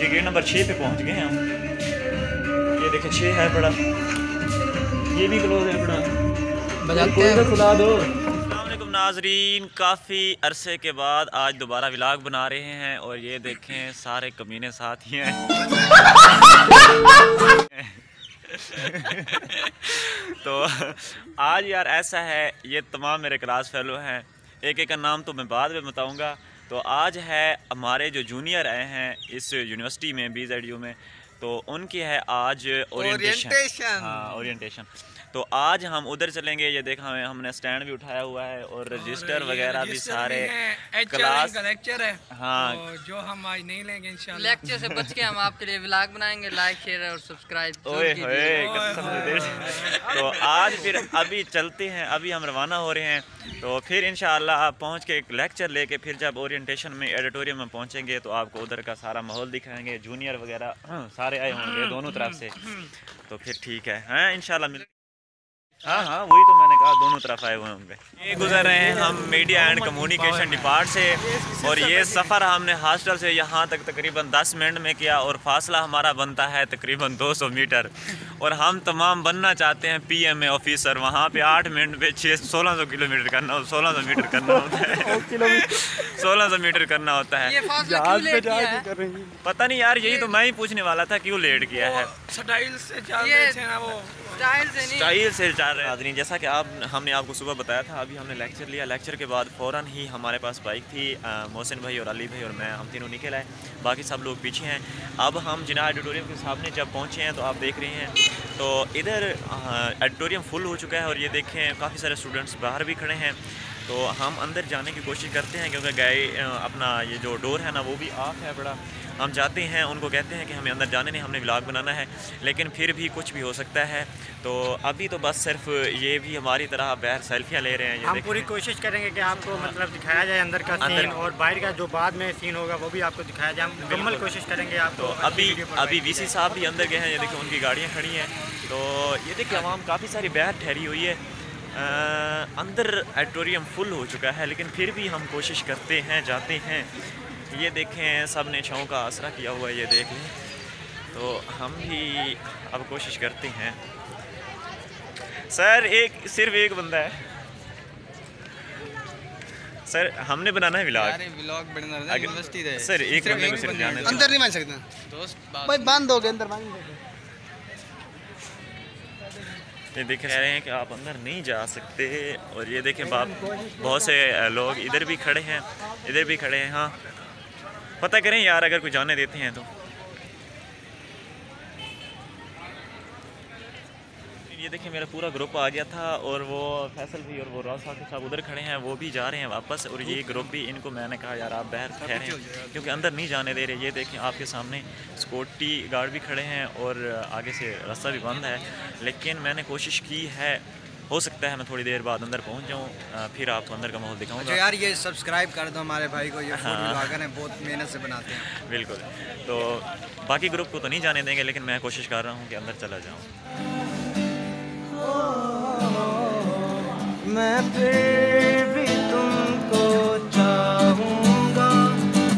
Gate number 6 पे पहुंच गए हैं हम। ये देखें 6 है बड़ा, ये भी क्लोज है बड़ा, बजाते हैं, खुला दो। अस्सलामुअलैकुम नाजरीन, काफ़ी अरसे के बाद आज दोबारा व्लॉग बना रहे हैं और ये देखें सारे कमीने साथ ही हैं। तो आज यार ऐसा है, ये तमाम मेरे क्लास फेलो हैं, एक एक का नाम तो मैं बाद में बताऊंगा। तो आज है हमारे जो जूनियर आए हैं इस यूनिवर्सिटी में BZU में, तो उनकी है आज ओरिएंटेशन। हाँ, ओरिएंटेशन। तो आज हम उधर चलेंगे। ये देखा हमने स्टैंड भी उठाया हुआ है और रजिस्टर वगैरह भी सारे क्लास का लेक्चर है। हाँ, तो जो हम आज नहीं लेंगे इंशाल्लाह। लेक्चर से बच के हम आपके लिए व्लॉग बनाएंगे। लाइक शेयर और सब्सक्राइब ओए होए कसम से। तो आज फिर अभी चलते हैं, अभी हम रवाना हो रहे हैं। तो फिर इंशाल्लाह आप पहुंच के एक लेक्चर लेके फिर जब ओरिएंटेशन में एडिटोरियम में पहुंचेंगे तो आपको उधर का सारा माहौल दिखाएंगे। जूनियर वगैरह सारे आए होंगे दोनों तरफ से, तो फिर ठीक है, हैं इंशाल्लाह मिल। हाँ हाँ, वही तो मैंने कहा, दोनों तरफ आए हुए होंगे। ये गुजर रहे हैं हम मीडिया एंड कम्युनिकेशन डिपार्ट से और ये सफ़र हमने हॉस्टल से यहाँ तक तकरीबन 10 मिनट में किया और फासला हमारा बनता है तकरीबन 200 मीटर। और हम तमाम बनना चाहते हैं PMA ऑफिसर। वहाँ पे 8 मिनट में 1600 किलोमीटर करना, 1600 मीटर करना होता है। 1600 मीटर करना होता है। पता नहीं यार, यही तो मैं ही पूछने वाला था, क्यों लेट किया है। स्टाइल से चल रहे थे ना, वो स्टाइल से चल रहे हैं। जैसा कि हमने आपको सुबह बताया था, अभी हमने लेक्चर लिया। लेक्चर के बाद फ़ौरन ही हमारे पास बाइक थी, मोहसिन भाई और अली भाई और मैं, हम तीनों निकल आए। बाकी सब लोग पीछे हैं। अब हम जिना ऑडिटोरियम के सामने जब पहुँचे हैं तो आप देख रहे हैं तो इधर ऑडिटोरियम फुल हो चुका है और ये देखें काफ़ी सारे स्टूडेंट्स बाहर भी खड़े हैं। तो हम अंदर जाने की कोशिश करते हैं क्योंकि अपना ये जो डोर है ना वो भी ऑफ है बड़ा। हम जाते हैं, उनको कहते हैं कि हमें अंदर जाने नहीं, हमने व्लॉग बनाना है, लेकिन फिर भी कुछ भी हो सकता है। तो अभी तो बस सिर्फ ये भी हमारी तरह बाहर सेल्फियाँ ले रहे हैं। हम पूरी कोशिश करेंगे कि आपको मतलब दिखाया जाए अंदर का सीन, और बाहर का जो बाद में सीन होगा वो भी आपको दिखाया जाए। हम मुकम्मल कोशिश करेंगे आपको। तो अभी VC साहब भी अंदर गए हैं, ये देखो उनकी गाड़ियाँ खड़ी हैं। तो ये देखिए आवाम काफ़ी सारी बाहर ठहरी हुई है। अंदर ऑडिटोरियम फुल हो चुका है, लेकिन फिर भी हम कोशिश करते हैं, जाते हैं। ये देखें सब ने छाँव का आसरा किया हुआ है, ये देख लें। तो हम भी अब कोशिश करते हैं। सर सिर्फ एक बंदा है सर, हमने बनाना है व्लॉग बनना है यूनिवर्सिटी है सर। एक बंदे को सिर्फ जाने अंदर नहीं मान सकता दोस्त, भाई बंद हो गए, अंदर मान। ये देख रहे हैं कि आप अंदर नहीं जा सकते। और ये देखें बहुत से लोग इधर भी खड़े हैं, इधर भी खड़े हैं। हाँ, पता करें यार अगर कोई जाने देते हैं तो। ये देखिए मेरा पूरा ग्रुप आ गया था और वो फैसल भी और वो रॉस साहब उधर खड़े हैं, वो भी जा रहे हैं वापस। और ये ग्रुप भी, इनको मैंने कहा यार आप बाहर ठहरे हैं क्योंकि अंदर नहीं जाने दे रहे। ये देखें आपके सामने सिक्योरिटी गार्ड भी खड़े हैं और आगे से रास्ता भी बंद है, लेकिन मैंने कोशिश की है। हो सकता है मैं थोड़ी देर बाद अंदर पहुंच जाऊं, फिर आपको अंदर का माहौल दिखाऊंगा। यार ये सब्सक्राइब कर दो हमारे भाई को, ये फूड व्लॉगर हैं, बहुत मेहनत से बनाते हैं। बिल्कुल। तो बाकी ग्रुप को तो नहीं जाने देंगे, लेकिन मैं कोशिश कर रहा हूँ कि अंदर चला जाऊँ। मैं फिर भी तुमको चाहूँगा,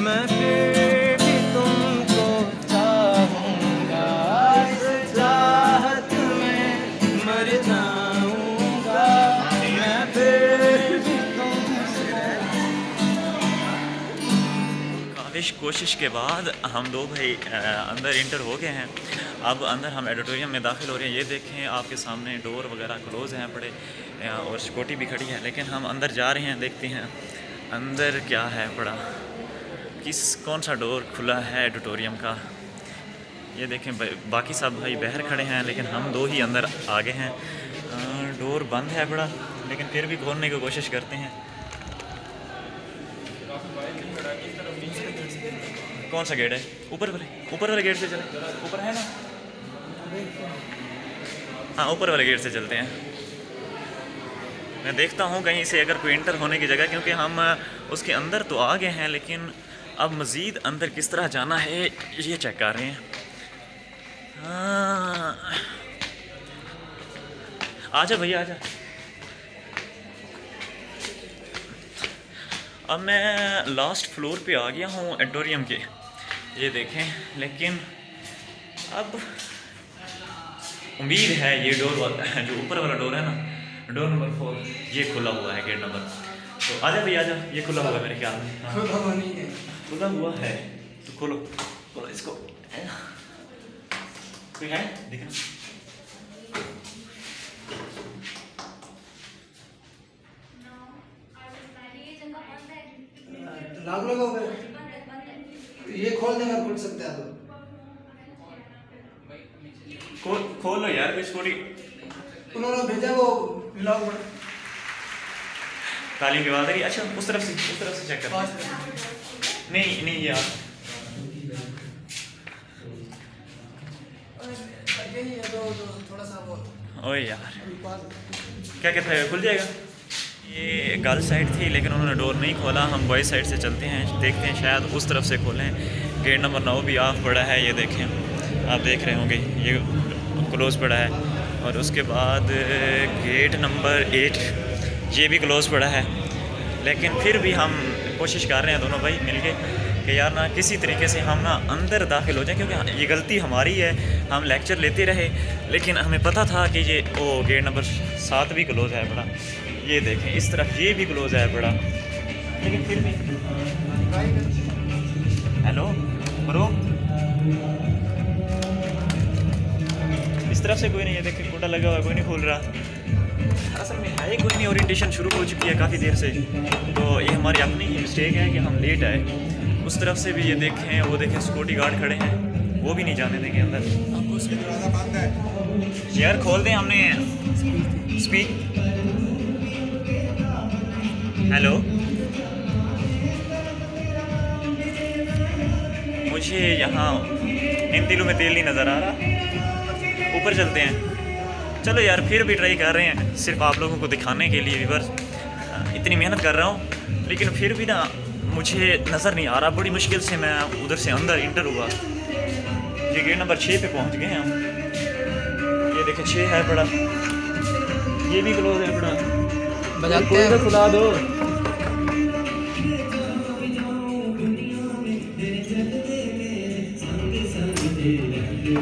मैं फिर भी तुमको चाहूँगा, इस चाहत में मर जाऊँगा, मैं फिर भी तुमसे। कोशिश के बाद हम दो भाई अंदर इंटर हो गए हैं। अब अंदर हम एडिटोरियम में दाखिल हो रहे हैं। ये देखें आपके सामने डोर वगैरह क्लोज़ हैं पड़े और सिक्योरिटी भी खड़ी है, लेकिन हम अंदर जा रहे हैं, देखते हैं अंदर क्या है पड़ा, कौन सा डोर खुला है एडिटोरियम का। ये देखें बाकी सब भाई बाहर खड़े हैं, लेकिन हम दो ही अंदर आ गए हैं। डोर बंद है बड़ा, लेकिन फिर भी खोलने की कोशिश करते हैं। कौन सा गेट है? ऊपर वाले गेट से चले, ऊपर है ना? हाँ, ऊपर वाले गेट से चलते हैं। मैं देखता हूँ कहीं से अगर कोई इंटर होने की जगह, क्योंकि हम उसके अंदर तो आ गए हैं, लेकिन अब मज़ीद अंदर किस तरह जाना है ये चेक कर रहे हैं। आजा भैया आजा। अब मैं लास्ट फ्लोर पे आ गया हूँ ऑडिटोरियम के, ये देखें, लेकिन अब उम्मीद है ये डोर जो ऊपर वाला डोर है ना, डोर नंबर 4, ये खुला हुआ है गेट नंबर। तो आजा भाई आजा, ये खुला हुआ है मेरे ख्याल में। खुला हुआ है तो खोलो खोलो इसको। कोई है देखना। लाग लगा हुआ है, ये खोल देगा, खुल सकते हैं तो खोलो यार कोई स्कूटी। उन्होंने भेजा वो व्लॉग में। तालीम की बात है। अच्छा उस तरफ से चेक कर। नहीं यार थोड़ा सा वो। ओए यार क्या कहता है, खुल जाएगा? ये गर्ल साइड थी लेकिन उन्होंने डोर नहीं खोला। हम बॉय साइड से चलते हैं, देखते हैं शायद उस तरफ से खोलें। गेट नंबर 9 भी ऑफ पड़ा है, ये देखें, आप देख रहे होंगे ये क्लोज़ पड़ा है। और उसके बाद गेट नंबर 8 ये भी क्लोज़ पड़ा है। लेकिन फिर भी हम कोशिश कर रहे हैं दोनों भाई मिलके कि यार ना किसी तरीके से हम ना अंदर दाखिल हो जाएं, क्योंकि ये गलती हमारी है। हम लेक्चर लेते रहे लेकिन हमें पता था कि ये गेट नंबर 7 भी क्लोज़ है बड़ा। ये देखें इस तरफ ये भी क्लोज़ है बड़ा, लेकिन फिर भी। हेलो ब्रो, इस तरफ से कोई नहीं है, देखिए कुंडा लगा हुआ है, कोई नहीं खोल रहा। असल में है कोई नहीं, ओरिएंटेशन शुरू हो चुकी है काफ़ी देर से, तो ये हमारी अपनी ही मिस्टेक है कि हम लेट आए। उस तरफ से भी ये देखें, वो देखें सिक्योरिटी गार्ड खड़े हैं, वो भी नहीं जाने देंगे अंदर। यार खोल दें, हमने स्पीक। हेलो, मुझे यहाँ इन दिलों में तेल नहीं नज़र आ रहा। ऊपर चलते हैं, चलो यार फिर भी ट्राई कर रहे हैं, सिर्फ आप लोगों को दिखाने के लिए। व्यूअर्स इतनी मेहनत कर रहा हूँ लेकिन फिर भी ना मुझे नज़र नहीं आ रहा। बड़ी मुश्किल से मैं उधर से अंदर इंटर हुआ। ये गेट नंबर 6 पे पहुँच गए हैं हम। ये देखें 6 है बड़ा, ये भी क्लोज है बड़ा। बजाते हैं, खुला दो।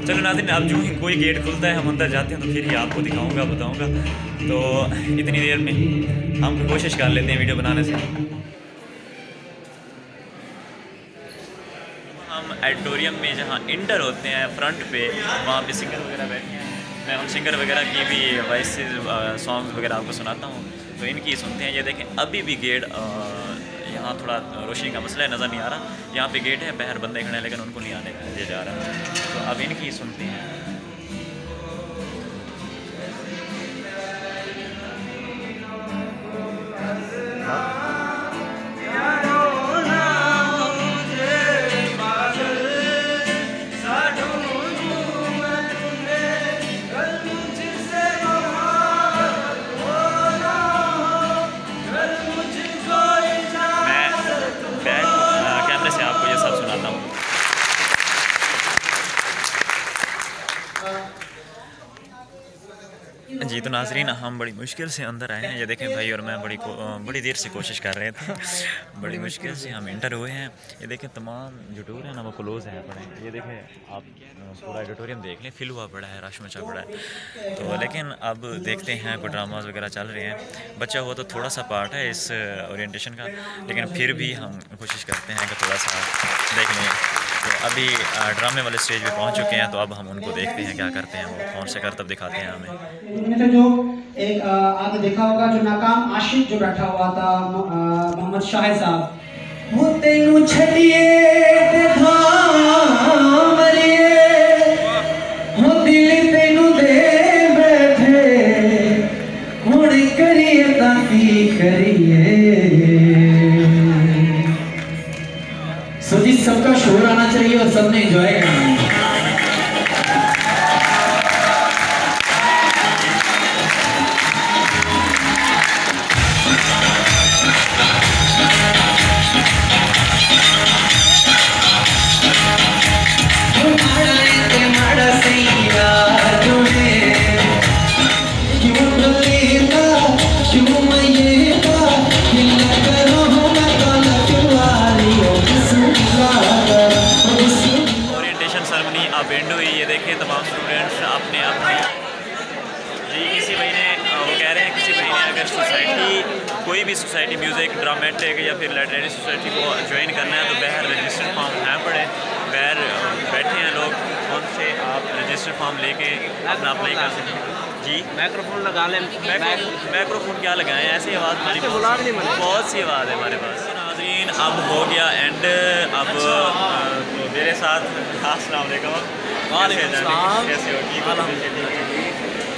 चलो नाज़रीन, अब जो ही कोई गेट खुलता है हम अंदर जाते हैं तो फिर ही आपको दिखाऊंगा, बताऊंगा। तो इतनी देर में हम कोशिश कर लेते हैं वीडियो बनाने से। हम ऑडिटोरियम में जहाँ इंटर होते हैं फ्रंट पे, वहाँ पे सिंगर वगैरह बैठे हैं। मैं उन सिंगर वगैरह की भी वॉइस सॉन्ग्स वगैरह आपको सुनाता हूँ, तो इनकी सुनते हैं। ये देखें अभी भी गेट, यहाँ थोड़ा रोशनी का मसला है, नज़र नहीं आ रहा। यहाँ पे गेट है, बाहर बंदे खड़े हैं लेकिन उनको नहीं आने दिया जा रहा। तो अब इनकी सुनते हैं। कैमरे से आपको ये सब सुनाता हूँ। जी तो नाजरीन, हम बड़ी मुश्किल से अंदर आए हैं। ये देखें भाई और मैं बड़ी देर से कोशिश कर रहे थे, बड़ी मुश्किल से हम इंटर हुए हैं। ये देखें तमाम जो डोर है ना वो क्लोज़ है पड़े। ये देखें आप पूरा ऑडिटोरियम देख लें, फिल हुआ पड़ा है, रश मचा पड़ा है। तो लेकिन अब देखते हैं कोई ड्रामाज वगैरह चल रहे हैं। बचा हुआ तो थोड़ा सा पार्ट है इस ओरिएंटेशन का, लेकिन फिर भी हम कोशिश करते हैं कि थोड़ा सा देख लें। तो अभी ड्रामे वाले स्टेज पे पहुंच चुके हैं, तो अब हम उनको देखते हैं क्या करते हैं, वो कौन से करतब दिखाते हैं हमें। उनमें से जो एक आपने देखा होगा जो नाकाम आशिक जो बैठा हुआ था, मोहम्मद शाहिद साहब, वो तेनू छड़िए ते थामरिए, हो दिल तेनू दे बैठे, हुण करिए तां की करिए। सो जी सबका शोर आना चाहिए और सबने एंजॉय करना है। सेरेमनी अब एंड हुई। ये देखें तमाम स्टूडेंट्स अपने अपने जी किसी भाई ने वो कह रहे हैं किसी भाई ने अगर सोसाइटी कोई भी सोसाइटी म्यूज़िक ड्रामेटिक या फिर लिटरेरी सोसाइटी को ज्वाइन करना है तो बहर रजिस्टर्ड फॉर्म है पड़े बहर बैठे हैं लोग, उनसे आप रजिस्टर्ड फॉर्म लेके अपना अप्लाई कर सकते हैं। जी माइक्रोफोन लगा लें। माइक्रोफोन क्या लगाएं, ऐसी आवाज़ बहुत सी आवाज़ है हमारे पास। नाज़रीन अब हो गया एंड, अब तो मेरे साथ अस्सलाम वालेकुम, कैसे हो? ठीक हो?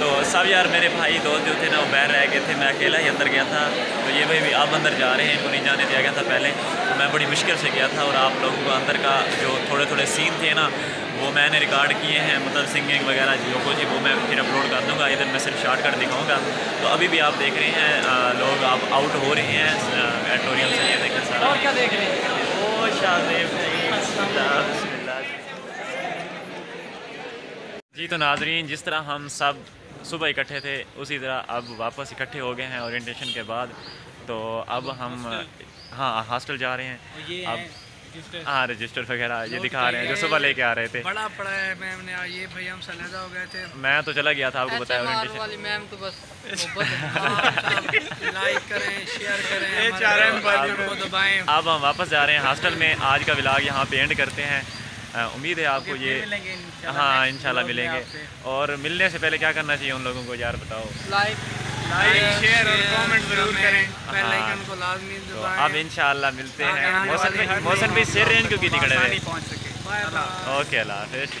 तो सब यार मेरे भाई दोस्त जो थे ना वो बाहर रह गए थे, मैं अकेला ही अंदर गया था। तो ये भाई भी आप अंदर जा रहे हैं, इनको नहीं जाने दिया गया था पहले, तो मैं बड़ी मुश्किल से गया था। और आप लोगों को अंदर का जो थोड़े थोड़े सीन थे ना वो मैंने रिकॉर्ड किए हैं, मतलब सिंगिंग वगैरह जो कुछ वो मैं फिर अपलोड कर दूँगा। इधर मैं सिर्फ शॉर्टकट दिखाऊँगा। तो अभी भी आप देख रहे हैं लोग आप आउट हो रहे हैं एडिटोरियम से। ये देखें सारा और क्या देख रहे हैं? ओ शाहजेब जी। तो नाजरीन जिस तरह हम सब सुबह इकट्ठे थे उसी तरह अब वापस इकट्ठे हो गए हैं ओरिएंटेशन के बाद। तो अब हम हाँ हॉस्टल जा रहे हैं। अब हाँ रजिस्टर वगैरह ये दिखा रहे हैं जो सुबह लेके आ रहे थे। बड़ा पड़ा है मैम ने, ये भाई हम सलेदा हो गए थे। मैं तो चला गया था, आपको बताया HMR वाली मैम तो बस लाइक करें, शेयर करें, को दबाएं। अब हम वापस जा रहे हैं हॉस्टल में। आज का व्लॉग यहाँ पे एंड करते हैं। उम्मीद है आपको ये हाँ इंशाल्लाह मिलेंगे। और मिलने से पहले क्या करना चाहिए उन लोगों को यार बताओ? लाइक शेयर और कमेंट जरूर करें, बेल आइकन को लाजमी दबाएं। अब इंशाल्लाह मिलते हैं। मौसम भी सिर रेंज क्योंकि निकले हुए। पहुंच सके। Bye bye. ओके अल्लाह हाफिज़।